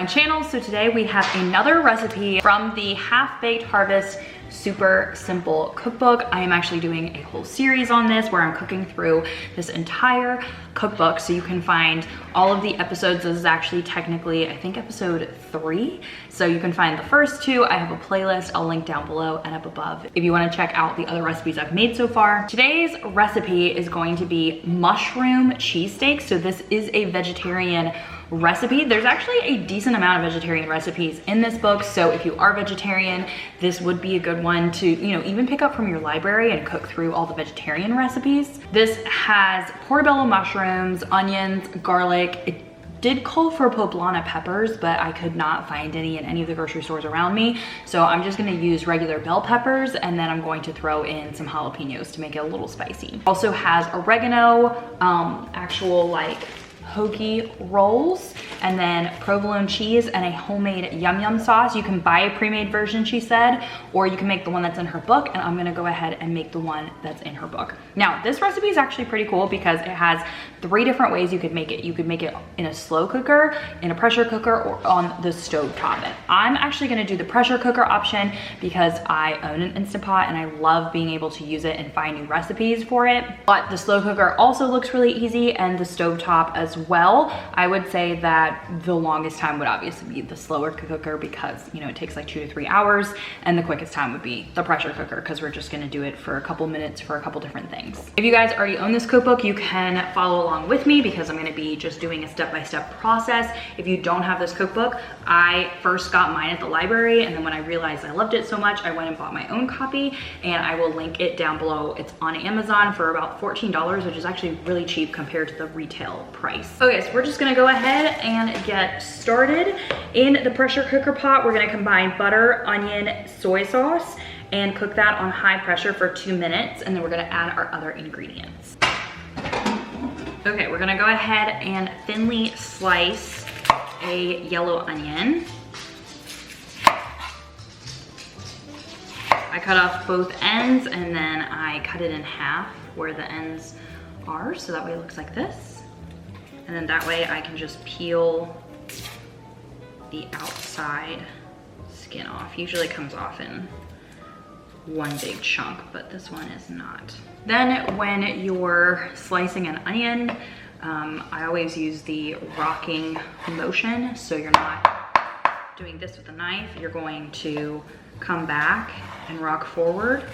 channel. So today we have another recipe from the Half Baked Harvest Super Simple Cookbook. I am actually doing a whole series on this where I'm cooking through this entire cookbook, so you can find all of the episodes. This is actually technically, I think, episode 3. So you can find the first 2. I have a playlist I'll link down below and up above if you want to check out the other recipes I've made so far. Today's recipe is going to be mushroom cheesesteaks. So this is a vegetarian recipe. There's actually a decent amount of vegetarian recipes in this book, so if you are vegetarian, this would be a good one to, you know, even pick up from your library and cook through all the vegetarian recipes. This has portobello mushrooms, onions, garlic. It did call for poblano peppers, but I could not find any in any of the grocery stores around me, so I'm just going to use regular bell peppers, and then I'm going to throw in some jalapenos to make it a little spicy. Also has oregano, actual like hoagie rolls, and then provolone cheese and a homemade yum yum sauce. You can buy a pre-made version, she said, or you can make the one that's in her book, and I'm gonna go ahead and make the one that's in her book. Now, this recipe is actually pretty cool because it has 3 different ways you could make it. You could make it in a slow cooker, in a pressure cooker, or on the stove top. And I'm actually gonna do the pressure cooker option because I own an Instant Pot and I love being able to use it and find new recipes for it. But the slow cooker also looks really easy, and the stove top as well. I would say that the longest time would obviously be the slower cooker because, you know, it takes like 2 to 3 hours, and the quickest time would be the pressure cooker because we're just gonna do it for a couple minutes for a couple different things. If you guys already own this cookbook, you can follow along with me because I'm gonna be just doing a step-by-step process. If you don't have this cookbook, I first got mine at the library, and then when I realized I loved it so much, I went and bought my own copy, and I will link it down below. It's on Amazon for about $14, which is actually really cheap compared to the retail price. Okay, so we're just gonna go ahead and get started. In the pressure cooker pot, we're gonna combine butter, onion, soy sauce, and cook that on high pressure for 2 minutes, and then we're gonna add our other ingredients. Okay, we're gonna go ahead and thinly slice a yellow onion. I cut off both ends, and then I cut it in half where the ends are, so that way it looks like this. And then that way I can just peel the outside skin off. Usually it comes off in one big chunk, but this one is not. Then when you're slicing an onion, I always use the rocking motion. So you're not doing this with a knife, you're going to come back and rock forward.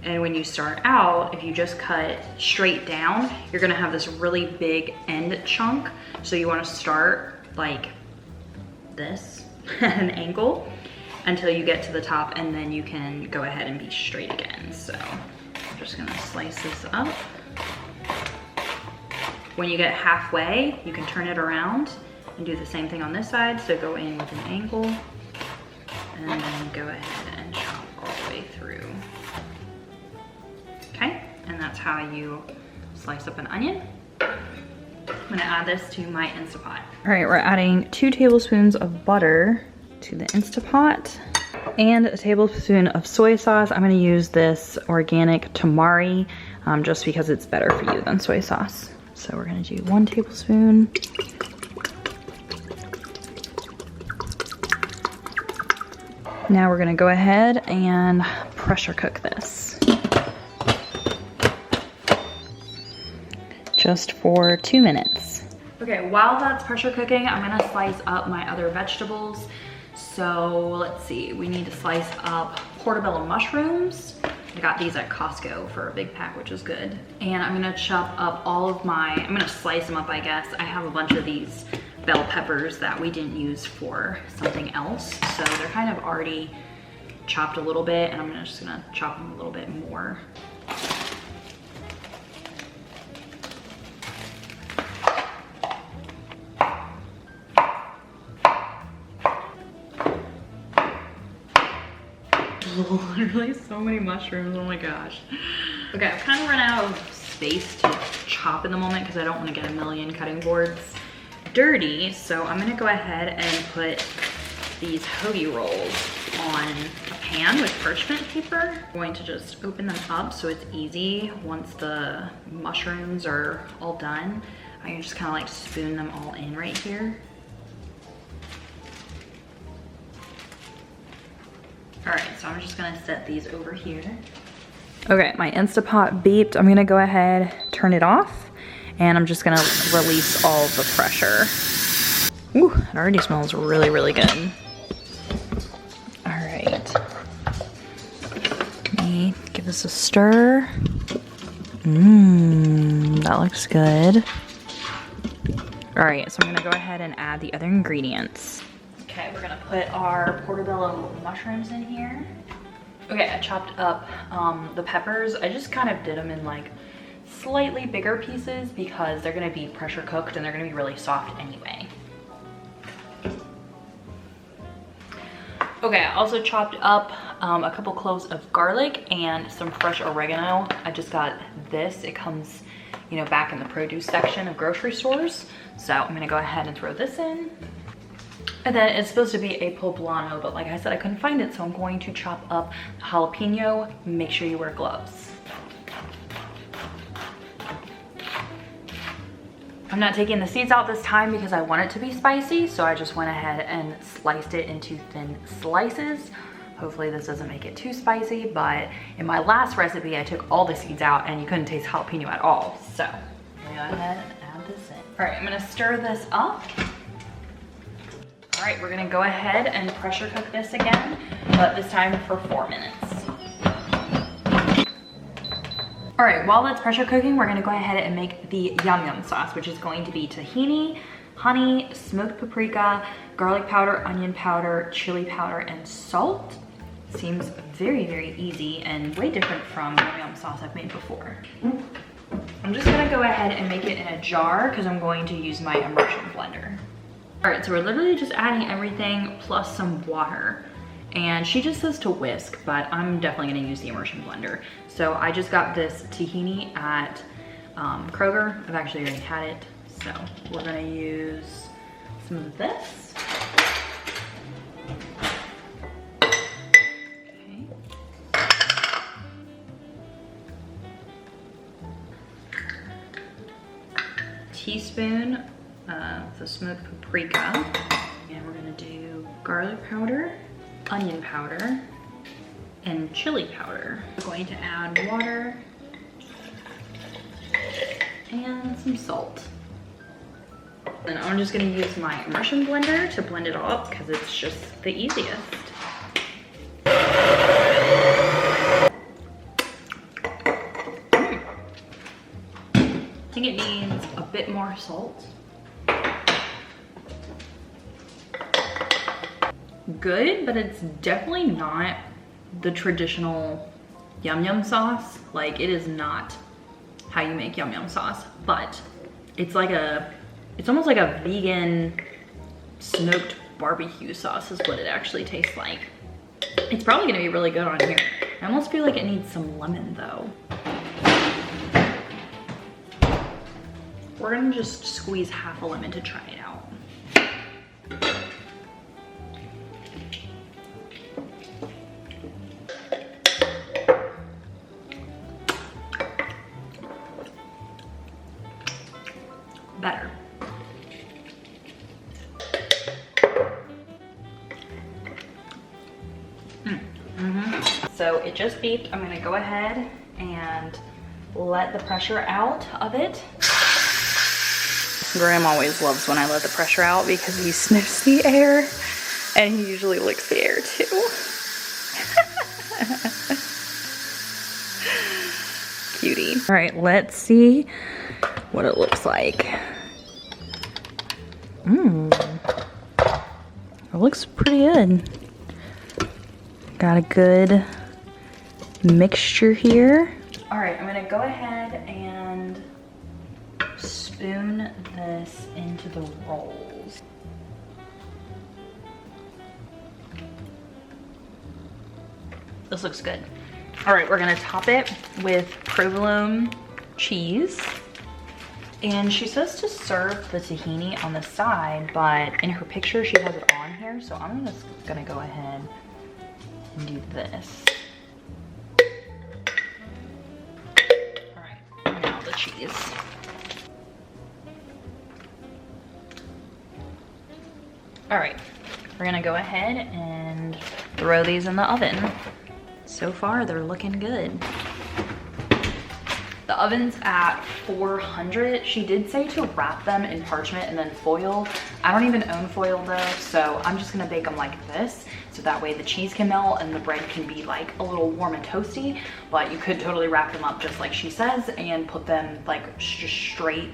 And when you start out, if you just cut straight down, you're gonna have this really big end chunk. So you wanna start like this at an angle until you get to the top, and then you can go ahead and be straight again. So I'm just gonna slice this up. When you get halfway, you can turn it around and do the same thing on this side. So go in with an angle and then go ahead and chop all the way through. Okay, and that's how you slice up an onion. I'm gonna add this to my Instant Pot. All right, we're adding 2 tablespoons of butter to the Instant Pot and a tablespoon of soy sauce. I'm gonna use this organic tamari just because it's better for you than soy sauce. So we're gonna do 1 tablespoon. Now we're gonna go ahead and pressure cook this. Just for 2 minutes. Okay, while that's pressure cooking, I'm gonna slice up my other vegetables. So let's see, we need to slice up portobello mushrooms. I got these at Costco for a big pack, which is good. And I'm gonna chop up all of I'm gonna slice them up, I guess. I have a bunch of these bell peppers that we didn't use for something else. So they're kind of already chopped a little bit, and I'm just gonna chop them a little bit more. Literally so many mushrooms, oh my gosh. Okay, I've kind of run out of space to chop in the moment because I don't want to get a million cutting boards dirty. So I'm gonna go ahead and put these hoagie rolls on a pan with parchment paper. I'm going to just open them up so it's easy. Once the mushrooms are all done, I can just kind of like spoon them all in right here. All right, so I'm just gonna set these over here. Okay, my Instapot beeped. I'm gonna go ahead, turn it off, and I'm just gonna release all the pressure. Ooh, it already smells really, really good. All right. Let me give this a stir. That looks good. All right, so I'm gonna go ahead and add the other ingredients. Okay, we're gonna put our portobello mushrooms in here. Okay, I chopped up the peppers. I just kind of did them in like slightly bigger pieces because they're gonna be pressure cooked and they're gonna be really soft anyway. Okay, I also chopped up a couple cloves of garlic and some fresh oregano. I just got this. It comes, you know, back in the produce section of grocery stores. So I'm gonna go ahead and throw this in. And then it's supposed to be a poblano, but like I said, I couldn't find it, so I'm going to chop up jalapeno. Make sure you wear gloves. I'm not taking the seeds out this time because I want it to be spicy, so I just went ahead and sliced it into thin slices. Hopefully this doesn't make it too spicy, but in my last recipe, I took all the seeds out and you couldn't taste jalapeno at all. So I'm gonna go ahead and add this in. All right, I'm gonna stir this up. All right, we're gonna go ahead and pressure cook this again, but this time for 4 minutes. All right, while that's pressure cooking, we're gonna go ahead and make the yum yum sauce, which is going to be tahini, honey, smoked paprika, garlic powder, onion powder, chili powder, and salt. Seems very, very easy and way different from yum yum sauce I've made before. I'm just gonna go ahead and make it in a jar because I'm going to use my immersion blender. All right, so we're literally just adding everything plus some water. And she just says to whisk, but I'm definitely gonna use the immersion blender. So I just got this tahini at Kroger. I've actually already had it. So we're gonna use some of this. Okay. Teaspoon of the smoked paprika. And we're gonna do garlic powder, onion powder, and chili powder. We're going to add water and some salt. Then I'm just gonna use my immersion blender to blend it all up because it's just the easiest. I think it needs a bit more salt. Good, but it's definitely not the traditional yum yum sauce. Like, it is not how you make yum yum sauce, but it's like it's almost like a vegan smoked barbecue sauce is what it actually tastes like. It's probably gonna be really good on here. I almost feel like it needs some lemon though. We're gonna just squeeze half a lemon to try it out. Better. So it just beeped. I'm gonna go ahead and let the pressure out of it. Graham always loves when I let the pressure out because he sniffs the air and he usually licks the air too. Cutie. All right, let's see what it looks like. It looks pretty good. Got a good mixture here. All right, I'm gonna go ahead and spoon this into the rolls. This looks good. All right, we're gonna top it with provolone cheese. And she says to serve the tahini on the side, but in her picture she has it on here, so I'm just gonna go ahead and do this. All right, now the cheese. All right, we're gonna go ahead and throw these in the oven. So far, they're looking good. The oven's at 400. She did say to wrap them in parchment and then foil. I don't even own foil though, so I'm just gonna bake them like this. So that way the cheese can melt and the bread can be like a little warm and toasty, but you could totally wrap them up just like she says and put them like just straight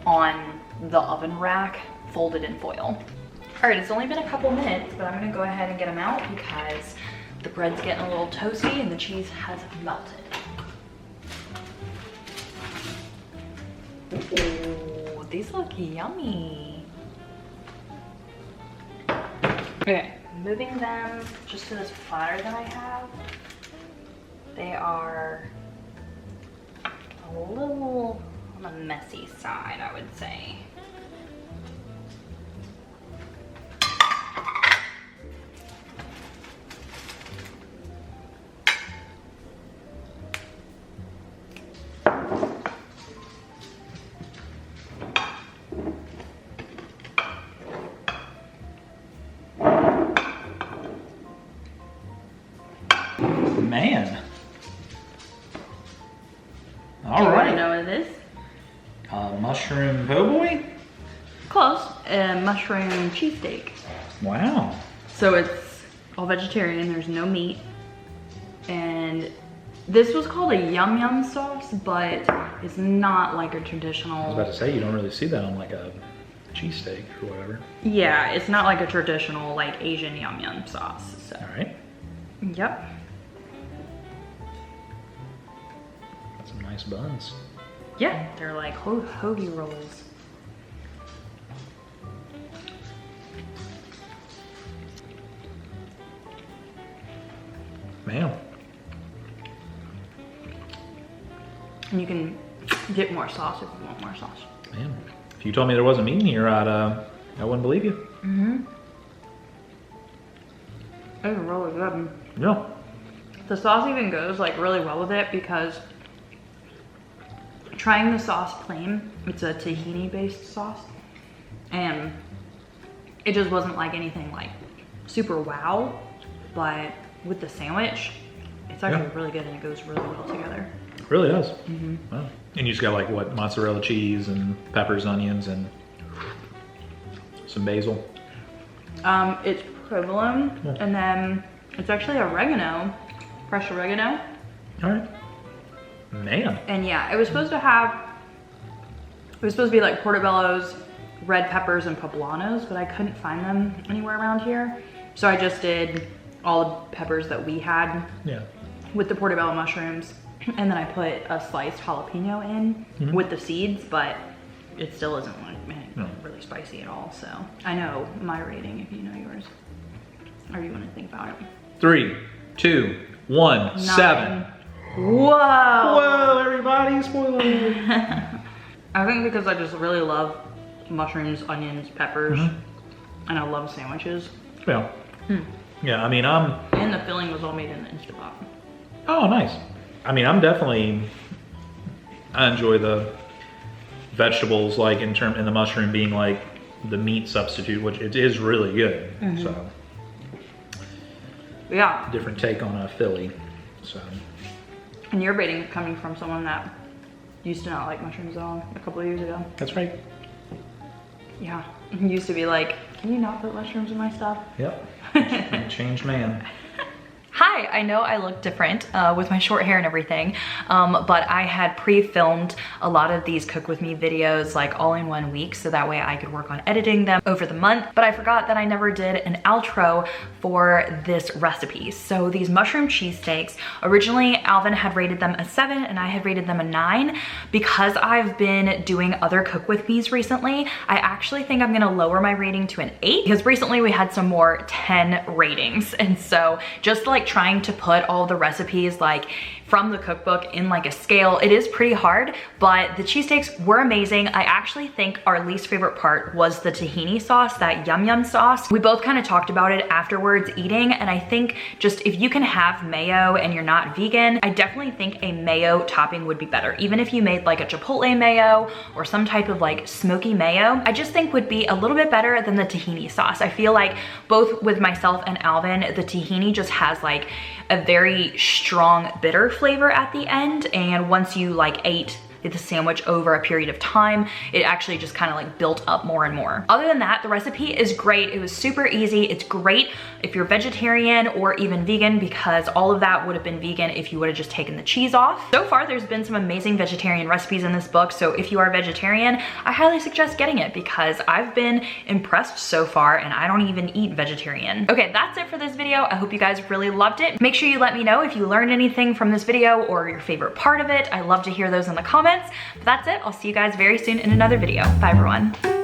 on the oven rack, folded in foil. All right, it's only been a couple minutes, but I'm gonna go ahead and get them out because the bread's getting a little toasty and the cheese has melted. Ooh, these look yummy. Okay, moving them just to this platter that I have. They are a little on the messy side, I would say. Man. All Do you right. want to know what it is? Mushroom po' boy? Close. Mushroom cheesesteak. Wow. So it's all vegetarian, there's no meat. And this was called a yum yum sauce, but it's not like a traditional. I was about to say, you don't really see that on like a cheesesteak or whatever. Yeah, it's not like a traditional like Asian yum yum sauce. So. All right. Yep. Got some nice buns. Yeah, they're like hoagie rolls. Man. And you can get more sauce if you want more sauce. Man. If you told me there wasn't meat in here, I wouldn't believe you. Mm-hmm. It's really good. Yeah. The sauce even goes like really well with it because trying the sauce plain, it's a tahini based sauce, and it just wasn't like anything like super wow, but with the sandwich, it's actually really good and it goes really well together. It really does. Mm-hmm. Wow. And you just got like what, mozzarella cheese and peppers, onions, and some basil. It's provolone, and then it's actually oregano, fresh oregano. All right. Man. And yeah, it was supposed to be like portobellos, red peppers, and poblanos, but I couldn't find them anywhere around here. So I just did all the peppers that we had with the portobello mushrooms. And then I put a sliced jalapeno in with the seeds, but it still isn't like really spicy at all. So I know my rating if you know yours. Or you want to think about it. 3, 2, 1, 9. 7. Whoa! Whoa, everybody, spoiler alert. I think because I just really love mushrooms, onions, peppers, and I love sandwiches. Yeah. Yeah, I mean, And the filling was all made in the Instant Pot. Oh, nice. I mean, I enjoy the vegetables, like in the mushroom being like the meat substitute, which it is really good. So, yeah. different take on a Philly. So, And your rating coming from someone that used to not like mushrooms at all a couple of years ago. that's right. Yeah. Used to be like, can you not put mushrooms in my stuff? Yep. Changed man. Hi, I know I look different with my short hair and everything, but I had pre-filmed a lot of these Cook With Me videos like all in 1 week so that way I could work on editing them over the month, but I forgot that I never did an outro for this recipe. So these mushroom cheesesteaks, originally Alvin had rated them a 7 and I had rated them a 9. Because I've been doing other Cook With Me's recently, I actually think I'm gonna lower my rating to an 8 because recently we had some more 10 ratings, and so just to like trying to put all the recipes like from the cookbook in like a scale, it is pretty hard, but the cheesesteaks were amazing. I actually think our least favorite part was the tahini sauce, that yum yum sauce. We both kind of talked about it afterwards eating, and I think just if you can have mayo and you're not vegan, I definitely think a mayo topping would be better. Even if you made like a chipotle mayo or some type of like smoky mayo, I just think would be a little bit better than the tahini sauce. I feel like both with myself and Alvin, the tahini just has like a very strong bitter flavor at the end, and once you like ate the sandwich over a period of time, it actually just kind of like built up more and more. Other than that, the recipe is great. It was super easy. It's great if you're vegetarian or even vegan, because all of that would have been vegan if you would have just taken the cheese off. So far, there's been some amazing vegetarian recipes in this book, so if you are vegetarian, I highly suggest getting it because I've been impressed so far, and I don't even eat vegetarian. Okay, that's it for this video. I hope you guys really loved it. Make sure you let me know if you learned anything from this video or your favorite part of it. I love to hear those in the comments. But that's it. I'll see you guys very soon in another video. Bye everyone.